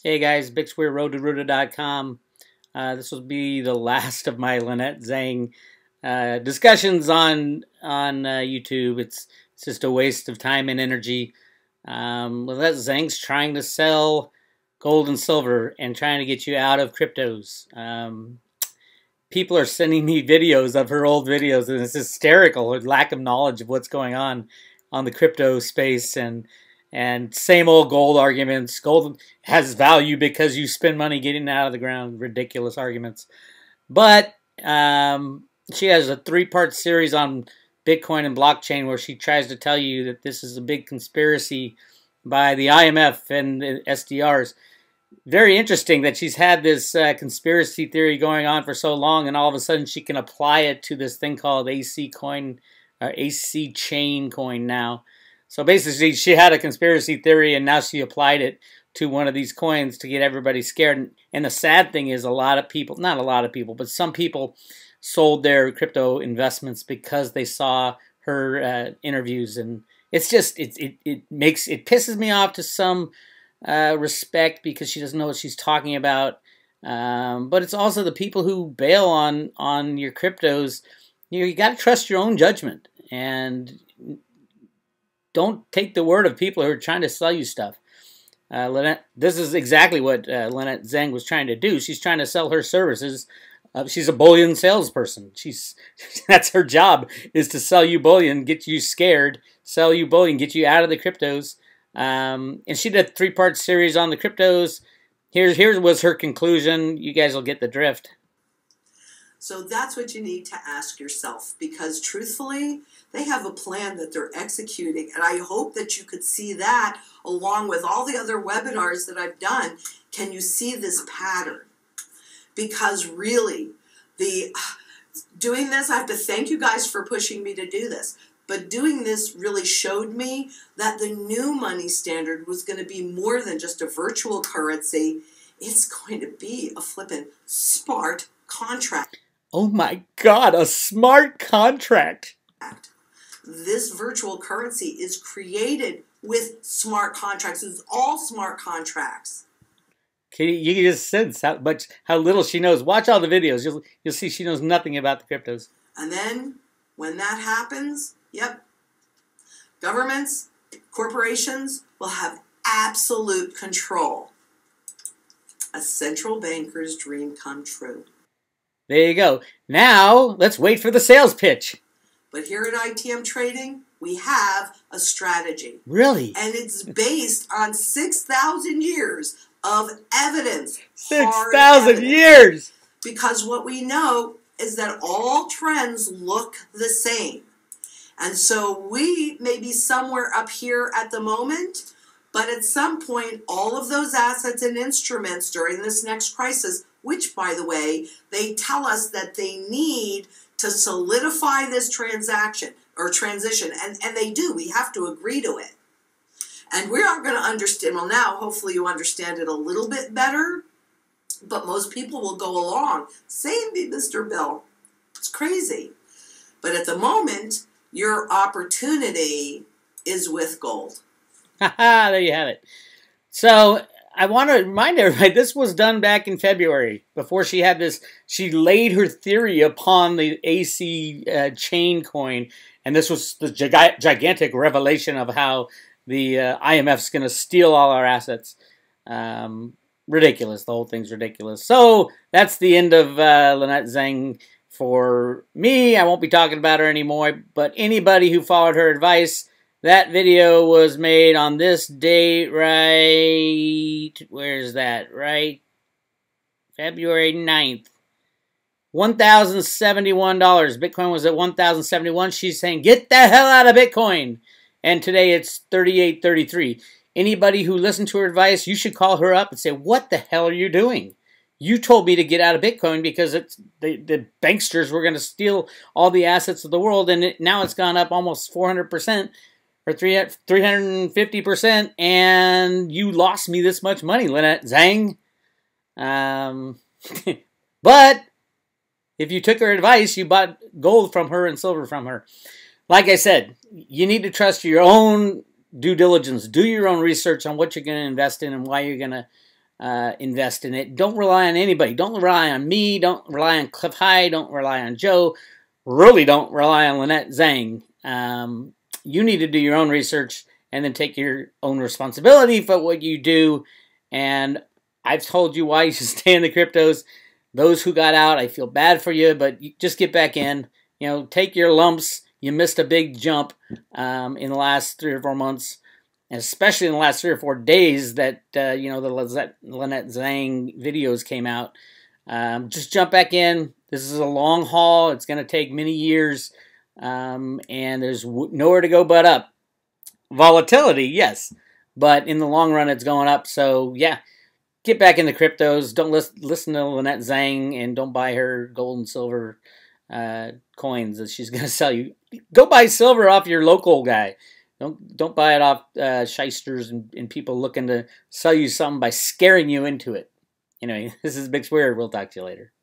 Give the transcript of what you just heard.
Hey guys, Weir, road2ruta.com. This will be the last of my Lynette Zang discussions on YouTube. It's just a waste of time and energy. Lynette Zang's trying to sell gold and silver and trying to get you out of cryptos. People are sending me videos of her old videos, and it's hysterical. Her lack of knowledge of what's going on the crypto space, and same old gold arguments. Gold has value because you spend money getting it out of the ground. Ridiculous arguments. But she has a 3-part series on Bitcoin and blockchain where she tries to tell you that this is a big conspiracy by the IMF and the SDRs. Very interesting that she's had this conspiracy theory going on for so long, and all of a sudden she can apply it to this thing called AC coin, or AC chain coin now. So basically, she had a conspiracy theory, and now she applied it to one of these coins to get everybody scared. And the sad thing is, a lot of people, not a lot of people, but some people sold their crypto investments because they saw her interviews, and it's just it pisses me off to some respect because she doesn't know what she's talking about. But it's also the people who bail on your cryptos. You got to trust your own judgment, and don't take the word of people who are trying to sell you stuff. This is exactly what Lynette Zang was trying to do. She's trying to sell her services. She's a bullion salesperson. That's her job, is to sell you bullion, get you scared, sell you bullion, get you out of the cryptos. And she did a 3-part series on the cryptos. Here was her conclusion. You guys will get the drift. So that's what you need to ask yourself, because truthfully, they have a plan that they're executing, and I hope that you could see that along with all the other webinars that I've done. Can you see this pattern? Because really, doing this, I have to thank you guys for pushing me to do this, but doing this really showed me that the new money standard was going to be more than just a virtual currency. It's going to be a flippin' smart contract. Oh my God, a smart contract. This virtual currency is created with smart contracts. It's all smart contracts. You can just sense how little she knows. Watch all the videos. You'll see she knows nothing about the cryptos. And then when that happens, yep, governments, corporations will have absolute control. A central banker's dream come true. There you go. Now, let's wait for the sales pitch. But here at ITM Trading, we have a strategy. Really? And it's based on 6,000 years of evidence. 6,000 years! Because what we know is that all trends look the same. And so we may be somewhere up here at the moment, but at some point, all of those assets and instruments during this next crisis, which, by the way, they tell us that they need to solidify this transaction or transition, and they do. We have to agree to it. And we aren't going to understand. Well, now, hopefully you understand it a little bit better, but most people will go along. Same, Mr. Bill. It's crazy. But at the moment, your opportunity is with gold. Haha, there you have it. So I want to remind everybody, this was done back in February. Before she had this, she laid her theory upon the AC chain coin, and this was the gigantic revelation of how the IMF's going to steal all our assets. Ridiculous. The whole thing's ridiculous. So that's the end of Lynette Zang for me. I won't be talking about her anymore, but anybody who followed her advice, that video was made on this date, right? Where's that? Right? February 9th. $1,071. Bitcoin was at $1,071. She's saying, get the hell out of Bitcoin. And today it's $38.33. Anybody who listened to her advice, you should call her up and say, what the hell are you doing? You told me to get out of Bitcoin because the banksters were going to steal all the assets of the world, and now it's gone up almost 400%. Or 350%, and you lost me this much money, Lynette Zang. But if you took her advice, you bought gold from her and silver from her. Like I said, you need to trust your own due diligence. Do your own research on what you're going to invest in and why you're going to invest in it. Don't rely on anybody. Don't rely on me. Don't rely on Cliff High. Don't rely on Joe. Really don't rely on Lynette Zang. You need to do your own research and then take your own responsibility for what you do. And I've told you why you should stay in the cryptos. Those who got out, I feel bad for you, but you just get back in. You know, take your lumps. You missed a big jump in the last 3 or 4 months, and especially in the last 3 or 4 days that, you know, the Lynette Zang videos came out. Just jump back in. This is a long haul. It's going to take many years, and there's nowhere to go but up. Volatility, yes, but in the long run, it's going up. So, yeah, get back in the cryptos. Don't listen to Lynette Zang, and don't buy her gold and silver coins that she's going to sell you. Go buy silver off your local guy. Don't buy it off shysters and people looking to sell you something by scaring you into it. Anyway, this is Big Weir. We'll talk to you later.